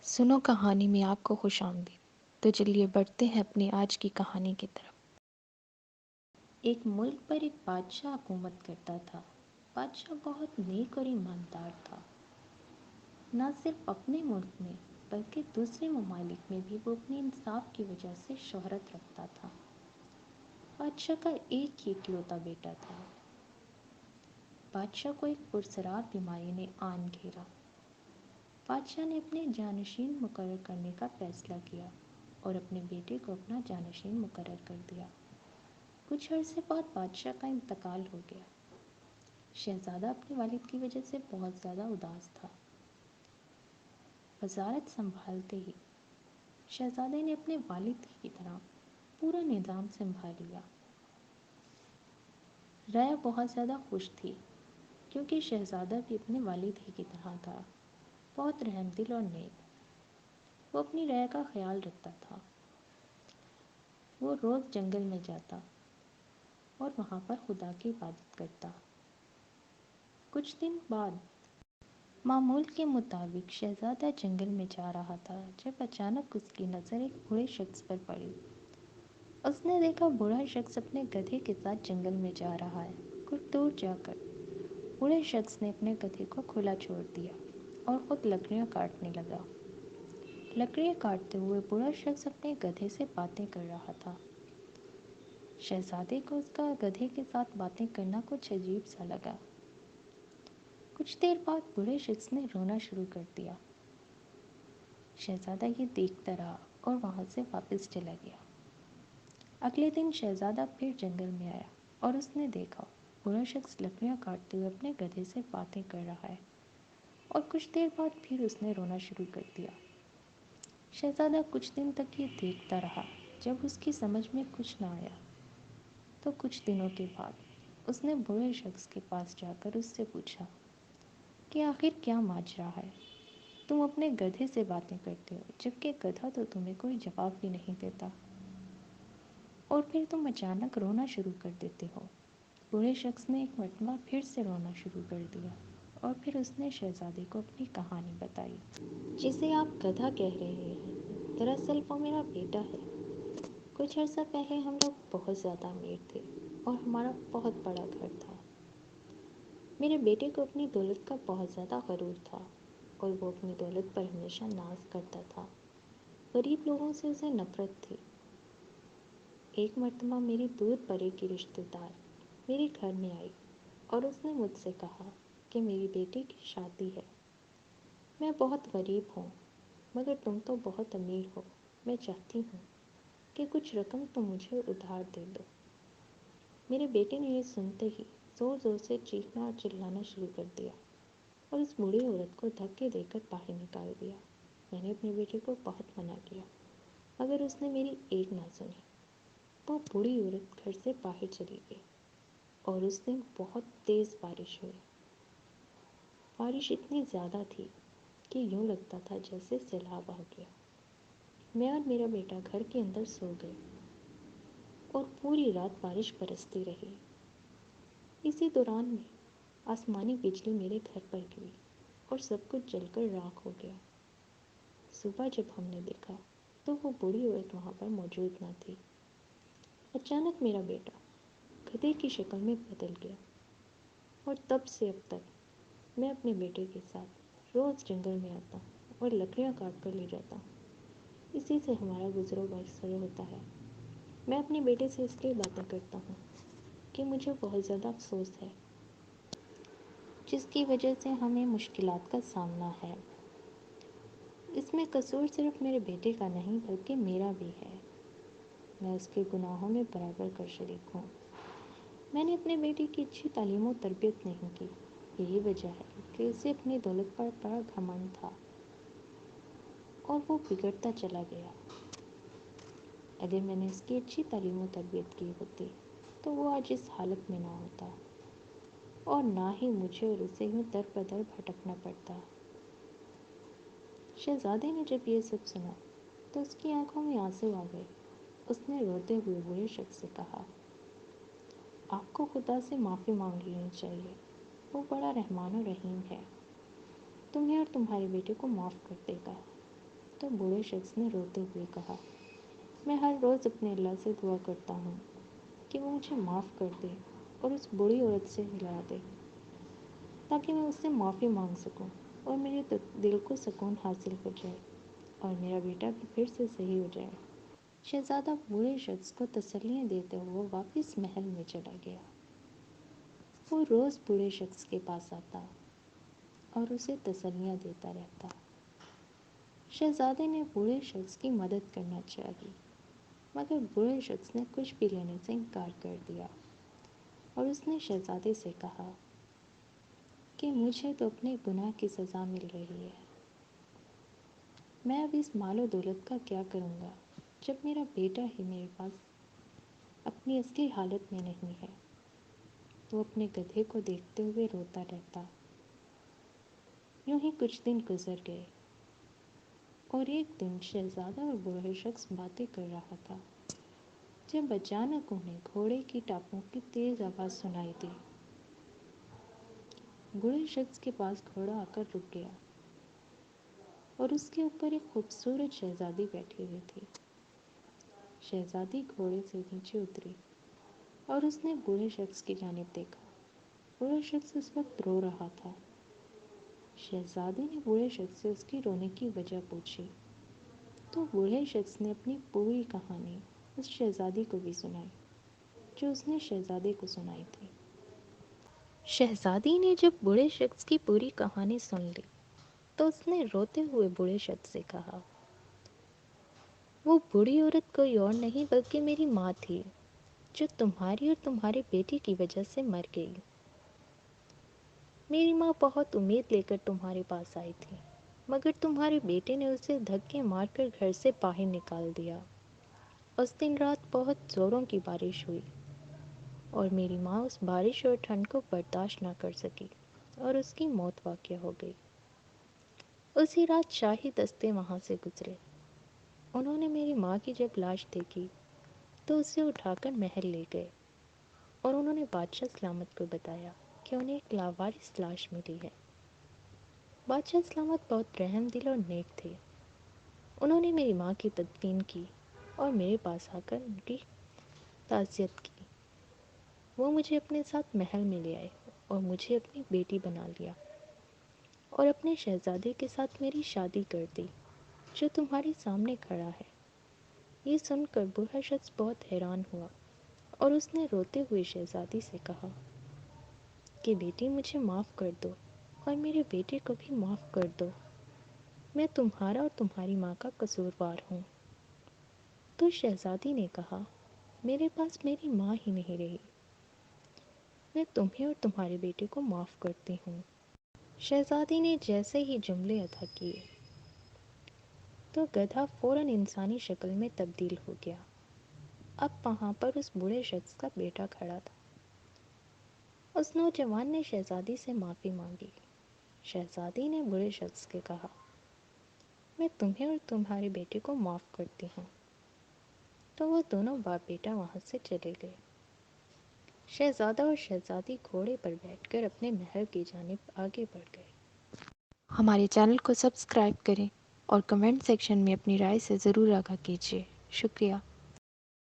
سنو کہانی میں آپ کو خوش آمدید۔ تو چلیے بڑھتے ہیں اپنی آج کی کہانی کی طرف۔ ایک ملک پر ایک بادشاہ حکومت کرتا تھا۔ بادشاہ بہت نیک اور ایماندار تھا۔ نہ صرف اپنے ملک میں بلکہ دوسرے ممالک میں بھی وہ اپنے انصاف کی وجہ سے شہرت رکھتا تھا۔ بادشاہ کا ایک ہی اکلوتا بیٹا تھا۔ بادشاہ کو ایک پراسرار بیماری نے آن گھیرا۔ بادشاہ نے اپنے جانشین مقرر کرنے کا فیصلہ کیا اور اپنے بیٹے کو اپنا جانشین مقرر کر دیا۔ کچھ عرصے بعد بادشاہ کا انتقال ہو گیا۔ شہزادہ اپنے والد کی وجہ سے بہت زیادہ اداس تھا۔ وزارت سنبھالتے ہی شہزادے نے اپنے والد کی طرح پورا نظام سنبھال لیا۔ رعایا بہت زیادہ خوش تھی کیونکہ شہزادہ بھی اپنے والد ہی کی طرح تھا، بہت رحم دل اور نیک۔ وہ اپنی رعایا کا خیال رکھتا تھا۔ وہ روز جنگل میں جاتا اور وہاں پر خدا کی عبادت کرتا۔ کچھ دن بعد معمول کے مطابق شہزادہ جنگل میں جا رہا تھا جب اچانک اس کی نظر ایک بوڑھے شخص پر پڑی۔ اس نے دیکھا بوڑھا شخص اپنے گدھے کے ساتھ جنگل میں جا رہا ہے۔ کچھ دور جا کر بوڑھے شخص نے اپنے گدھے کو کھلا چھوڑ دیا اور خود لکڑیاں کاٹنے لگا۔ لکڑیاں کاٹتے ہوئے بوڑھا شخص اپنے گدھے سے باتیں کر رہا تھا۔ شہزادے کو اس کا گدھے کے ساتھ باتیں کرنا کچھ عجیب سا لگا۔ کچھ دیر بعد بوڑھے شخص نے رونا شروع کر دیا۔ شہزادہ یہ دیکھتا رہا اور وہاں سے واپس چلا گیا۔ اگلے دن شہزادہ پھر جنگل میں آیا اور اس نے دیکھا بوڑھا شخص لکڑیاں کاٹتے ہوئے اپنے گدھے سے باتیں کر رہا ہے اور کچھ دیر بعد پھر اس نے رونا شروع کر دیا۔ شہزادہ کچھ دن تک یہ دیکھتا رہا۔ جب اس کی سمجھ میں کچھ نہ آیا تو کچھ دنوں کے بعد اس نے بوڑھے شخص کے پاس جا کر اس سے پوچھا کہ آخر کیا ماجرا ہے؟ تم اپنے گدھے سے باتیں کرتے ہو جبکہ گدھا تو تمہیں کوئی جواب بھی نہیں دیتا، اور پھر تم اچانک رونا شروع کر دیتے ہو۔ بوڑھے شخص نے ایک مرتبہ پھر سے رونا شروع کر دیا اور پھر اس نے شہزادے کو اپنی کہانی بتائی۔ جسے آپ گدھا کہہ رہے ہیں، دراصل وہ میرا بیٹا ہے۔ کچھ عرصہ پہلے ہم لوگ بہت زیادہ امیر تھے اور ہمارا بہت بڑا گھر تھا۔ میرے بیٹے کو اپنی دولت کا بہت زیادہ غرور تھا اور وہ اپنی دولت پر ہمیشہ ناز کرتا تھا۔ غریب لوگوں سے اسے نفرت تھی۔ ایک مرتبہ میری دور پرے کی رشتہ دار میرے گھر میں آئی اور اس نے مجھ سے کہا کہ میری بیٹی کی شادی ہے۔ میں بہت غریب ہوں مگر تم تو بہت امیر ہو، میں چاہتی ہوں کہ کچھ رقم تم مجھے ادھار دے دو۔ میرے بیٹے نے یہ سنتے ہی زور زور سے چیخنا اور چلانا شروع کر دیا اور اس بوڑھی عورت کو دھکے دے کر باہر نکال دیا۔ میں نے اپنے بیٹے کو بہت منع کیا مگر اس نے میری ایک نہ سنی۔ وہ بوڑھی عورت گھر سے باہر چلی گئی اور اس دن بہت تیز بارش ہوئی۔ بارش اتنی زیادہ تھی کہ یوں لگتا تھا جیسے سیلاب آ گیا۔ میں اور میرا بیٹا گھر کے اندر سو گئے اور پوری رات بارش برستی رہی۔ اسی دوران میں آسمانی بجلی میرے گھر پر گری اور سب کچھ جل کر راکھ ہو گیا۔ صبح جب ہم نے دیکھا تو وہ بوڑھی عورت وہاں پر موجود نہ تھی۔ اچانک میرا بیٹا گدھے کی شکل میں بدل گیا اور تب سے اب تک میں اپنے بیٹے کے ساتھ روز جنگل میں آتا ہوں اور لکڑیاں کاٹ کر لے جاتا ہوں۔ اسی سے ہمارا گزر و بسر ہوتا ہے۔ میں اپنے بیٹے سے اس لیے باتیں کرتا ہوں کہ مجھے بہت زیادہ افسوس ہے، جس کی وجہ سے ہمیں مشکلات کا سامنا ہے۔ اس میں قصور صرف میرے بیٹے کا نہیں بلکہ میرا بھی ہے۔ میں اس کے گناہوں میں برابر کا شریک ہوں۔ میں نے اپنے بیٹے کی اچھی تعلیم و تربیت نہیں کی، یہی وجہ ہے کہ اسے اپنی دولت پر بڑا گھمنڈ تھا اور وہ بگڑتا چلا گیا۔ اگر میں نے اس کی اچھی تعلیم و تربیت کی ہوتی تو وہ آج اس حالت میں نہ ہوتا اور نہ ہی مجھے اور اسے یوں در بدر بھٹکنا پڑتا۔ شہزادے نے جب یہ سب سنا تو اس کی آنکھوں میں آنسو آ گئے۔ اس نے روتے ہوئے بوڑھے شخص سے کہا، آپ کو خدا سے معافی مانگ لینی چاہیے، وہ بڑا رحمان و رحیم ہے، تمہیں اور تمہارے بیٹے کو معاف کر دے گا۔ تو بوڑھے شخص نے روتے ہوئے کہا، میں ہر روز اپنے اللہ سے دعا کرتا ہوں کہ وہ مجھے معاف کر دے اور اس بوڑھی عورت سے ملا دے، تاکہ میں اس سے معافی مانگ سکوں اور میرے دل کو سکون حاصل ہو جائے اور میرا بیٹا بھی پھر سے صحیح ہو جائے۔ شہزادہ بوڑھے شخص کو تسلیاں دیتے ہوئے واپس محل میں چلا گیا۔ وہ روز بوڑھے شخص کے پاس آتا اور اسے تسلیاں دیتا رہتا۔ شہزادے نے بوڑھے شخص کی مدد کرنا چاہی، مگر بوڑھے شخص نے کچھ بھی لینے سے انکار کر دیا اور اس نے شہزادے سے کہا کہ مجھے تو اپنے گناہ کی سزا مل رہی ہے، میں اب اس مال و دولت کا کیا کروں گا جب میرا بیٹا ہی میرے پاس اپنی اصلی حالت میں نہیں ہے۔ وہ اپنے گدھے کو دیکھتے ہوئے روتا رہتا۔ یوں ہی کچھ دن گزر گئے اور ایک دن شہزادہ اور بوڑھے شخص باتیں کر رہا تھا جب اچانک انہیں گھوڑے کی ٹانپوں کی تیز آواز سنائی دی۔ بوڑھے شخص کے پاس گھوڑا آ کر رک گیا اور اس کے اوپر ایک خوبصورت شہزادی بیٹھی ہوئی تھی۔ شہزادی گھوڑے سے نیچے اتری اور اس نے بوڑھے شخص کی جانب دیکھا۔ بوڑھا شخص اس وقت رو رہا تھا۔ شہزادی نے بوڑھے شخص سے اس کی رونے کی وجہ پوچھی تو بوڑھے شخص نے اپنی پوری کہانی اس شہزادی کو بھی سنائی جو اس نے شہزادے کو سنائی تھی۔ شہزادی نے جب بوڑھے شخص کی پوری کہانی سن لی تو اس نے روتے ہوئے بوڑھے شخص سے کہا، وہ بوڑھی عورت کوئی اور نہیں بلکہ میری ماں تھی جو تمہاری اور تمہارے بیٹے کی وجہ سے مر گئی۔ میری ماں بہت امید لے کر تمہارے پاس آئی تھی، مگر تمہارے بیٹے نے اسے دھکے مار کر گھر سے باہر نکال دیا۔ اس دن رات بہت زوروں کی بارش ہوئی اور میری ماں اس بارش اور ٹھنڈ کو برداشت نہ کر سکی اور اس کی موت واقع ہو گئی۔ اسی رات شاہی دستے وہاں سے گزرے۔ انہوں نے میری ماں کی جب لاش دیکھی تو اسے اٹھا کر محل لے گئے اور انہوں نے بادشاہ سلامت کو بتایا کہ انہیں ایک لاوارث لاش ملی ہے۔ بادشاہ سلامت بہت رحم دل اور نیک تھے۔ انہوں نے میری ماں کی تدفین کی اور میرے پاس آ کر ان کی تعزیت کی۔ وہ مجھے اپنے ساتھ محل میں لے آئے اور مجھے اپنی بیٹی بنا لیا اور اپنے شہزادے کے ساتھ میری شادی کر دی جو تمہارے سامنے کھڑا ہے۔ یہ سن کر بوڑھا شخص بہت حیران ہوا اور اس نے روتے ہوئے شہزادی سے کہا کہ بیٹی مجھے معاف کر دو اور میرے بیٹے کو بھی معاف کر دو، میں تمہارا اور تمہاری ماں کا قصوروار ہوں۔ تو شہزادی نے کہا، میرے پاس میری ماں ہی نہیں رہی، میں تمہیں اور تمہارے بیٹے کو معاف کرتی ہوں۔ شہزادی نے جیسے ہی جملے ادا کیے تو گدھا فوراً انسانی شکل میں تبدیل ہو گیا۔ اب وہاں پر اس بوڑھے شخص کا بیٹا کھڑا تھا۔ اس نوجوان نے شہزادی سے معافی مانگی۔ شہزادی نے بوڑھے شخص سے کہا، میں تمہیں اور تمہارے بیٹے کو معاف کرتی ہوں۔ تو وہ دونوں باپ بیٹا وہاں سے چلے گئے۔ شہزادہ اور شہزادی گھوڑے پر بیٹھ کر اپنے محل کی جانب آگے بڑھ گئے۔ ہمارے چینل کو سبسکرائب کریں اور کمنٹ سیکشن میں اپنی رائے سے ضرور آگاہ کیجیے۔ شکریہ۔